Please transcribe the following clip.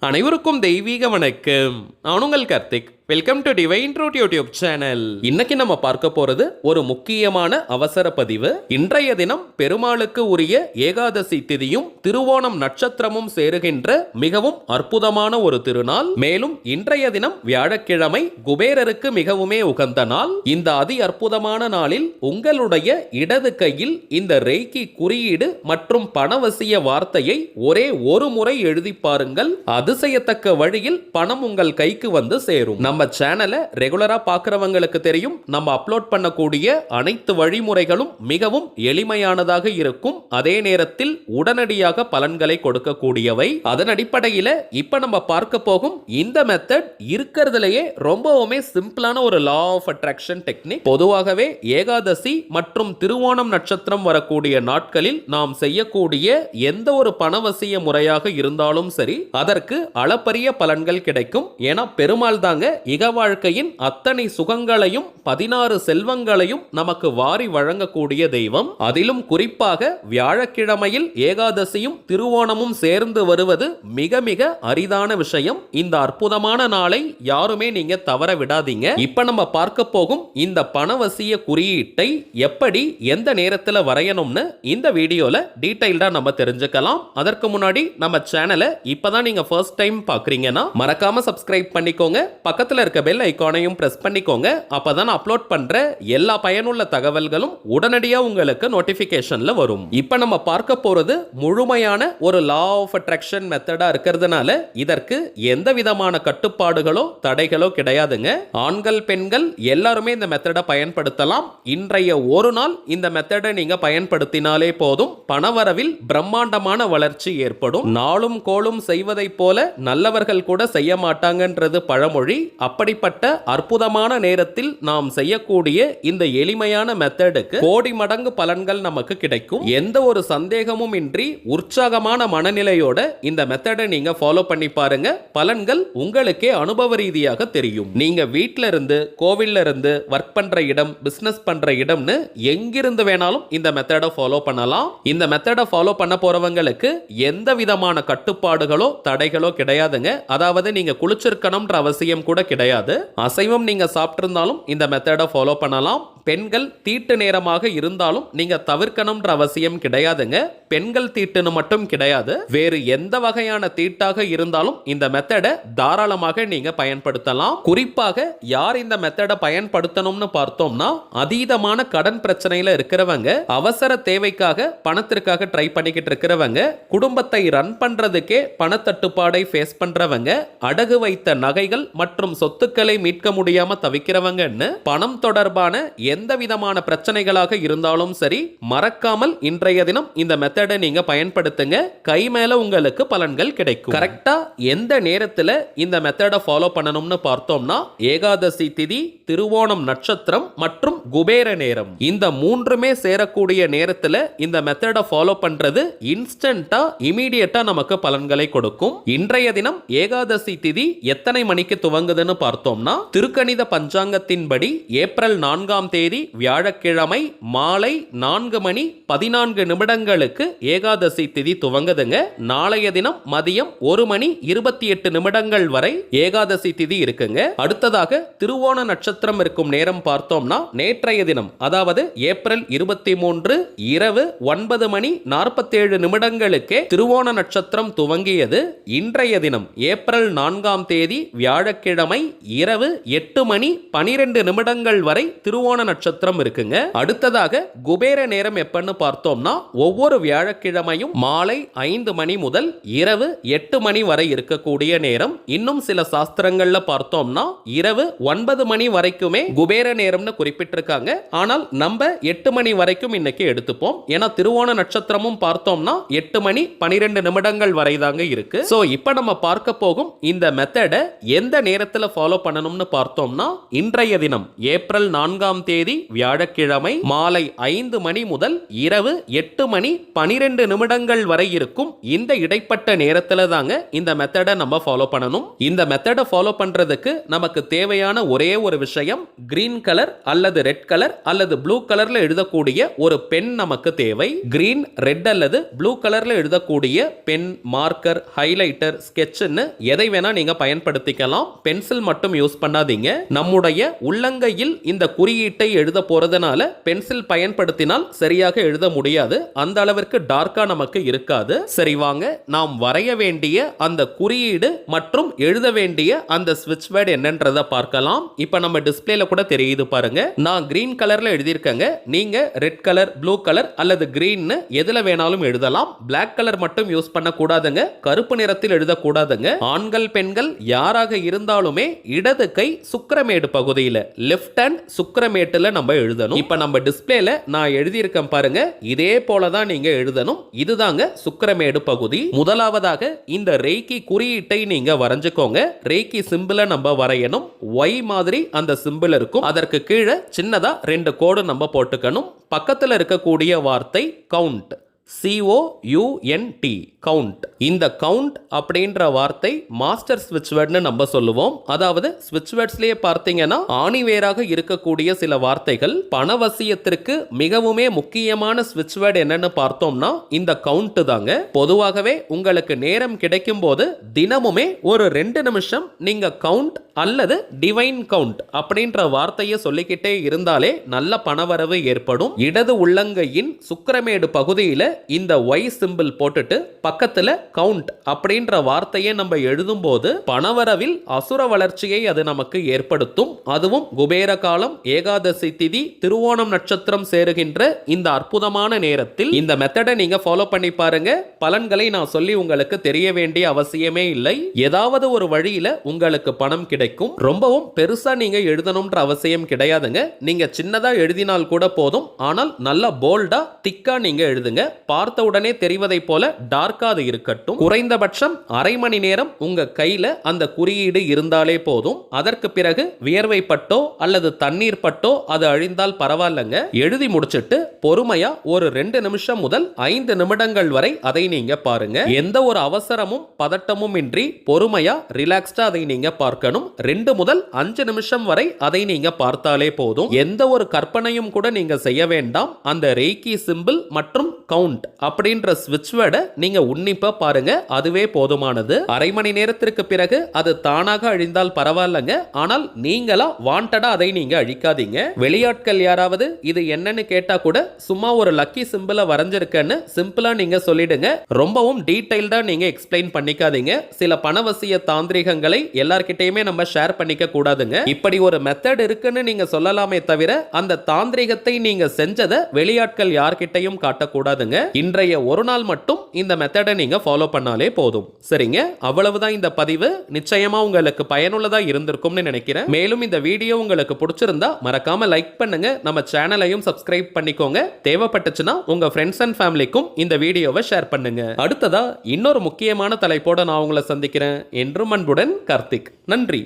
அனைவருக்கும் தெய்வீக வணக்கம். நான் உங்கள் Karthik. Welcome to divine truth YouTube channel. இன்னைக்கு நம்ம பார்க்க போறது ஒரு முக்கியமான அவசர பதிவு. இன்றைய தினம் பெருமாளுக்கு உரிய ஏகாதசி திதியும் திருவோணம் நட்சத்திரமும் சேருகின்ற மிகவும் அற்புதமான ஒரு திருநாள். மேலும் இன்றைய தினம் வியாழக்கிழமை, குபேரருக்கு மிகவுமே உகந்த நாள். இந்த அதி அற்புதமான நாளில் உங்களுடைய இடது கையில் இந்த ரேக்கி குறியீடு மற்றும் பணவசிய வார்த்தையை ஒரே ஒரு முறை எழுதி பாருங்கள். அதிசயத்தக்க வழியில் பணம் உங்கள் கைக்கு வந்து சேரும். நம்ம சேனலை ரெகுலரா பார்க்கிறவங்களுக்கு தெரியும், நம்ம அப்லோட் பண்ணக்கூடிய அனைத்து வழிமுறைகளும் மிகவும் எளிமையானதாக இருக்கும். அதே நேரத்தில் உடனடியாக பலன்களை கொடுக்கக்கூடியவை. அதன் அடிப்படையில் இப்ப நம்ம பார்க்க போகும் இந்த மெத்தட் இருக்கிறதுலயே ரொம்பவுமே சிம்பிளான ஒரு லா ஆஃப் அட்ராக்ஷன் டெக்னிக். பொதுவாகவே ஏகாதசி மற்றும் திருவோணம் நட்சத்திரம் வரக்கூடிய நாட்களில் நாம் செய்யக்கூடிய எந்த ஒரு பணவசிய முறையாக இருந்தாலும் சரி, அதற்கு அளப்பரிய பலன்கள் கிடைக்கும். ஏன்னா பெருமாள் தாங்க இக வாழ்க்கையின் அத்தனை சுகங்களையும் 16 செல்வங்களையும் நமக்கு வாரி வழங்கக்கூடிய தெய்வம். அதிலும் குறிப்பாக வியாழக்கிழமையில் ஏகாதசியும் திருவோணமும் சேர்ந்து வருவது மிக மிக அரிதான விஷயம். இந்த அற்புதமான நாளை யாருமே நீங்க தவற விடாதீங்க. இப்ப நம்ம பார்க்க போகும் இந்த பணவசிய குறியீட்டை எப்படி எந்த நேரத்தில் வரையணும்னு இந்த வீடியோல டீடைல்டா நம்ம தெரிஞ்சுக்கலாம். அதற்கு முன்னாடி நம்ம சேனலை இப்பதான் நீங்க ஃபர்ஸ்ட் டைம் பார்க்கறீங்கன்னா மறக்காம சப்ஸ்கிரைப் பண்ணிக்கோங்க. பக்கத்துல இருக்க பெல் ஐகானையும் பிரஸ் பண்ணிக்கோங்க. அப்பதான் அப்லோட் பண்ற எல்லா பயனுள்ள தகவல்களும் உடனடியா உங்களுக்கு நோட்டிபிகேஷன்ல வரும். இப்ப நம்ம பார்க்க போறது முழுமையான ஒரு லா ஆஃப் அட்ராக்ஷன் மெத்தடா இருக்கிறதுனால இதற்கு எந்த விதமான கட்டுப்பாடுகளோ தடைகளோ கிடையாதுங்க. ஆண்கள் பெண்கள் எல்லாருமே இந்த மெத்தடை பயன்படுத்தலாம். இன்றைய ஒரு நாள் இந்த மெத்தடை நீங்க பயன்படுத்தினாலே போதும், பணவரவில் பிரம்மாண்டமான வளர்ச்சி ஏற்படும். நாளும் கோளும் செய்வதை போல நல்லவர்கள் கூட செய்ய மாட்டாங்கன்றது பழமொழி. அப்படிப்பட்ட அற்புதமான நேரத்தில் நாம் செய்யக்கூடிய இந்த எளிமையான மெத்தடுக்கு கோடி மடங்கு பலன்கள் நமக்கு கிடைக்கும். எந்த ஒரு சந்தேகமும் இன்றி உற்சாகமான மனநிலையோட இந்த மெத்தடை நீங்க ஃபாலோ பண்ணி பாருங்க. பலன்கள் உங்களுக்கே அனுபவ ரீதியாக தெரியும். நீங்க வீட்ல இருந்து, கோவில்ல இருந்து, ஒர்க் பண்ற இடம், பிசினஸ் பண்ற இடம்னு எங்கிருந்து வேணாலும் இந்த மெத்தடை ஃபாலோ பண்ணலாம். இந்த மெத்தடை ஃபாலோ பண்ண போறவங்களுக்கு எந்த விதமான கட்டுப்பாடுகளோ தடைகளோ கிடையாதுங்க. அதாவது நீங்க குளிச்சிருக்கணும்ன்ற அவசியம் கூட கிடையாது. அசைவம் நீங்க சாப்பிட்டிருந்தாலும் இந்த மெத்தடை ஃபாலோ பண்ணலாம். பெண்கள் தீட்டு நேரமாக இருந்தாலும் நீங்க தவிர்க்கணும்ன்ற அவசியம் கிடையாதுங்க. பெண்கள் தீட்டுன்னு மட்டும் கிடையாது, வேறு எந்த வகையான தீட்டாக இருந்தாலும் இந்த மெத்தடை தாராளமாக நீங்க பயன்படுத்தலாம். குறிப்பாக யார் இந்த மெத்தடை பயன்படுத்தணும்னு பார்த்தோம்னா, அதீதமான கடன் பிரச்சனையில இருக்கிறவங்க, அவசர தேவைக்காக பணத்திற்காக ட்ரை பண்ணிக்கிட்டு இருக்கிறவங்க, குடும்பத்தை ரன் பண்றதுக்கே பணத்தட்டுப்பாடை ஃபேஸ் பண்றவங்க, அடகு வைத்த நகைகள் மற்றும் சொத்துக்களை மீட்க முடியாம தவிக்கிறவங்கன்னு பணம் தொடர்பான எந்த விதமான பிரச்சனைகளாக இருந்தாலும் சரி, மறக்காமல் இன்றைய தினம் இந்த மெத்தடை நீங்க பயன்படுத்துங்க. கை மேல உங்களுக்கு பலன்கள் கிடைக்கும். கரெக்டா எந்த நேரத்தில் இந்த மெத்தடை ஃபாலோ பண்ணணும்னு பார்த்தோம்னா, ஏகாதசி திதி, திருவோணம் நட்சத்திரம் மற்றும் குபேர நேரம், இந்த மூன்றுமே சேரக்கூடிய நேரத்தில் இந்த மெத்தடை ஃபாலோ பண்றது இன்ஸ்டன்டா இமீடியட்டா நமக்கு பலன்களை கொடுக்கும். இன்றைய தினம் ஏகாதசி திதி எத்தனை மணிக்கு துவங்குதுன்னு பார்த்தோம்னா, திருக்கணித பஞ்சாங்கத்தின்படி ஏப்ரல் 4ஆம் தேதி வியாழக்கிழமை மாலை 4 மணி 14 நிமிடங்களுக்கு ஏகாதசி திதி துவங்குதுங்க. நாளைய தினம் மதியம் 1 மணி 28 நிமிடங்கள் வரை ஏகாதசி திதி இருக்குங்க. அடுத்ததாக திருவோண நட்சத்திரம் இருக்கும் நேரம் பார்த்தோம்னா, நேற்றைய தினம் அதாவது ஏப்ரல் 23 இரவு 9 மணி 47 நிமிடங்களுக்கு திருவோண நட்சத்திரம் துவங்கியது. இன்றைய தினம் ஏப்ரல் 4ஆம் தேதி வியாழக்கிழமை இரவு 8 மணி 12 நிமிடங்கள் வரை திருவோண நட்சத்திரம் இருக்குங்க. அடுத்ததாக குபேர நேரம் எப்பன்னு பார்த்தோம்னா, ஒவ்வொரு வியாழக்கிழமையும் மாலை 5 மணி முதல் இரவு 8 மணி வரை இருக்கக்கூடிய நேரம். இன்னும் சில சாஸ்திரங்கள்ல பார்த்தோம்னா இரவு 9 மணி வரைக்குமே குபேர நேரம்னு குறிப்பிட்டிருக்காங்க. ஆனால் நம்ம 8 மணி வரைக்கும் இன்னைக்கு எடுத்துப்போம். ஏன்னா திருவோண நட்சத்திரமும் பார்த்தோம்னா 8 மணி 12 நிமிடங்கள் வரை தாங்க இருக்கு. சோ இப்ப நம்ம பார்க்க போகும் இந்த மெத்தடை எந்த நேரத்தில் ஃபாலோ பண்ணணும்னு பார்த்தோம்னா, இன்றைய தினம் ஏப்ரல் 4ஆம் தேதி தேதி வியாழக்கிழமை மாலை 5 மணி முதல் இரவு 8 மணி 12 நிமிடங்கள் வரை இருக்கும் இந்த இடைப்பட்ட நேரத்துல தாங்க இந்த மெத்தடை நம்ம ஃபாலோ பண்ணணும். இந்த மெத்தடை ஃபாலோ பண்றதுக்கு நமக்கு தேவையான ஒரே ஒரு விஷயம் கிரீன் கலர் அல்லது ரெட் கலர் அல்லது ப்ளூ கலர்ல எழுதக்கூடிய ஒரு பென் நமக்கு தேவை. கிரீன், ரெட் அல்லது ப்ளூ கலர்ல எழுதக்கூடிய பென், மார்க்கர், ஹைலைட்டர், ஸ்கெட்ச்னு எதை வேணா நீங்க பயன்படுத்திக்கலாம். பென்சில் மட்டும் யூஸ் பண்ணாதீங்க. நம்முடைய உள்ளங்கையில் இந்த குறியீட்டை எழுத போறதுனால பென்சில் பயன்படுத்தினால் சரியாக எழுத முடியாது. அந்த அளவிற்கு டார்க்கா நமக்கு இருக்காது. சரி வாங்க, நாம் வரைய வேண்டிய அந்த குறியீடு மற்றும் எழுத வேண்டிய அந்த ஸ்விட்ச் வேர்டு என்னன்றதை பார்க்கலாம். இப்ப நம்ம டிஸ்பிளேல கூட தெரியுது பாருங்க. நான் கிரீன் கலர்ல எழுதியிருக்கேங்க. நீங்க ரெட் கலர், ப்ளூ கலர் அல்லது கிரீன் எதுல வேணாலும் எழுதலாம். பிளாக் கலர் மட்டும் யூஸ் பண்ண கூடாதுங்க. கருப்பு நிறத்தில் எழுதக்கூடாதுங்க. ஆண்கள் பெண்கள் யாராக இருந்தாலுமே இடது கை சுக்கிரமேடு பகுதியில், லெஃப்ட் ஹேண்ட் சுக்கிரமேட்டுல நம்ம எழுதணும். இப்ப நம்ம டிஸ்பிளேல நான் எழுதியிருக்கேன் பாருங்க. இதே போலதான் நீங்க எழுதணும். இதுதாங்க சுக்கிரமேடு பகுதி. முதலாவதாக இந்த ரேக்கி குறியீட்டை நீங்க வரைஞ்சுக்கோங்க. ரேக்கி சிம்பிளை நம்ம வரையணும். ஒய் மாதிரி அந்த சிம்பிள் இருக்கும். அதற்கு கீழே சின்னதா 2 கோடு நம்ம போட்டுக்கணும். பக்கத்தில் இருக்கக்கூடிய வார்த்தை கவுண்ட், COUNT, கவுண்ட். இந்த கவுண்ட் அப்படின்ற வார்த்தை மாஸ்டர் ஸ்விட்ச் வேர்ட்னு நம்ம சொல்லுவோம். அதாவது ஸ்விட்ச் வேர்ட்ஸ்லயே பார்த்தீங்கன்னா ஆணிவேராக இருக்கக்கூடிய சில வார்த்தைகள். பணவசியத்திற்கு மிகவுமே முக்கியமான ஸ்விட்ச் வேர்ட் என்னன்னு பார்த்தோம்னா இந்த கவுண்ட் தாங்க. பொதுவாகவே உங்களுக்கு நேரம் கிடைக்கும் போது தினமுமே ஒரு 2 நிமிஷம் நீங்க கவுண்ட் அல்லது டிவைன் கவுண்ட் அப்படின்ற வார்த்தையை சொல்லிக்கிட்டே இருந்தாலே நல்ல பணவரவு ஏற்படும். இடது உள்ளங்கையின் சுக்கிரமேடு பகுதியில் இந்த ஒய் சிம்பிள் போட்டுட்டு பக்கத்துல கவுண்ட் அப்படின்ற வார்த்தையை நம்ம எழுதும் போது பணவரவில் அசுர வளர்ச்சியை அது நமக்கு ஏற்படுத்தும். அதுவும் குபேர காலம், ஏகாதசி திதி, திருவோணம் நட்சத்திரம் சேருகின்ற இந்த அற்புதமான நேரத்தில் இந்த மெத்தடை நீங்க ஃபாலோ பண்ணி பாருங்க. பலன்களை நான் சொல்லி உங்களுக்கு தெரிய வேண்டிய அவசியமே இல்லை. ஏதாவது ஒரு வழியில உங்களுக்கு பணம் கிடைக்கும். ரொம்பவும் பெருசா நீங்க எழுதணும்ன்ற அவசியம் கிடையாதுங்க. நீங்க சின்னதா எழுதினால் கூட போதும். ஆனால் நல்ல போல்டா திக்கா நீங்க எழுதுங்க. பார்த்த உடனே தெரிவதை போல டார்க்கா அது இருக்கட்டும். குறைந்தபட்சம் அரை மணி நேரம் உங்க கையில அந்த குறியீடு இருந்தாலே போதும். அதற்கு பிறகு வியர்வை பட்டோ அல்லது தண்ணீர் பட்டோ அது அழிந்தால் பரவாயில்லைங்க. எழுதி முடிச்சிட்டு பொறுமையா ஒரு 2 நிமிஷம் முதல் 5 நிமிடங்கள் வரை அதை நீங்க பாருங்க. எந்த ஒரு அவசரமும் பதட்டமும் இன்றி பொறுமையா ரிலாக்ஸ்டா அதை நீங்க பார்க்கணும். 2 முதல் 5 நிமிஷம் வரை அதை நீங்க பார்த்தாலே போதும். எந்த ஒரு கற்பனையும் கூட நீங்க செய்ய வேண்டாம். அந்த ரேக்கி சிம்பிள் மற்றும் கவுண்ட் அப்படின்ற ஸ்விட்ச் வேர்டை நீங்க உன்னிப்பா பாருங்க. அதுவே போதுமானது. அரை மணி நேரத்திற்கு பிறகு அது தானாக அழிந்தால் பரவாயில்லைங்க. ஆனால் நீங்களா வாண்டடா அதை நீங்க அழிக்காதீங்க. வெளியாட்கள் யாராவது இது என்னன்னு கேட்டா கூட சும்மா ஒரு லக்கி சிம்பிளை வரைஞ்சிருக்கேன்னு சிம்பிளா நீங்க சொல்லிடுங்க. ரொம்பவும் டீடைல்டா நீங்க எக்ஸ்பிளைன் பண்ணிக்காதீங்க. சில பணவசிய தாந்திரிகங்களை எல்லார்கிட்டயுமே நம்ம ஷேர் பண்ணிக்க கூடாதுங்க. இப்படி ஒரு மெத்தட் இருக்குன்னு நீங்க சொல்லலாமே தவிர அந்த தாந்திரிகத்தை நீங்க செஞ்சதை வெளியாட்கள் யார்கிட்டையும் காட்டக்கூடாதுங்க. இன்றைய ஒரு நாள் மட்டும் இந்த மெத்தடை நீங்க ஃபாலோ பண்ணாலே போதும். சரிங்க, அவ்வளவுதான் இந்த பதிவு. நிச்சயமா உங்களுக்கு பயனுள்ளதா இருந்திருக்கும்னு நினைக்கிறேன். மேலும் இந்த வீடியோ உங்களுக்கு பிடிச்சிருந்தா மறக்காம லைக் பண்ணுங்க. நம்ம சேனலையும் சப்ஸ்கிரைப் பண்ணிக்கோங்க. தேவைப்பட்டுச்சுன்னா உங்க ஃப்ரெண்ட்ஸ் அண்ட் ஃபேமிலிக்கும் இந்த வீடியோவை ஷேர் பண்ணுங்க. அடுத்ததா இன்னொரு முக்கியமான தலைப்போட நான் உங்களை சந்திக்கிறேன். என்றும் அன்புடன் கார்த்திக். நன்றி.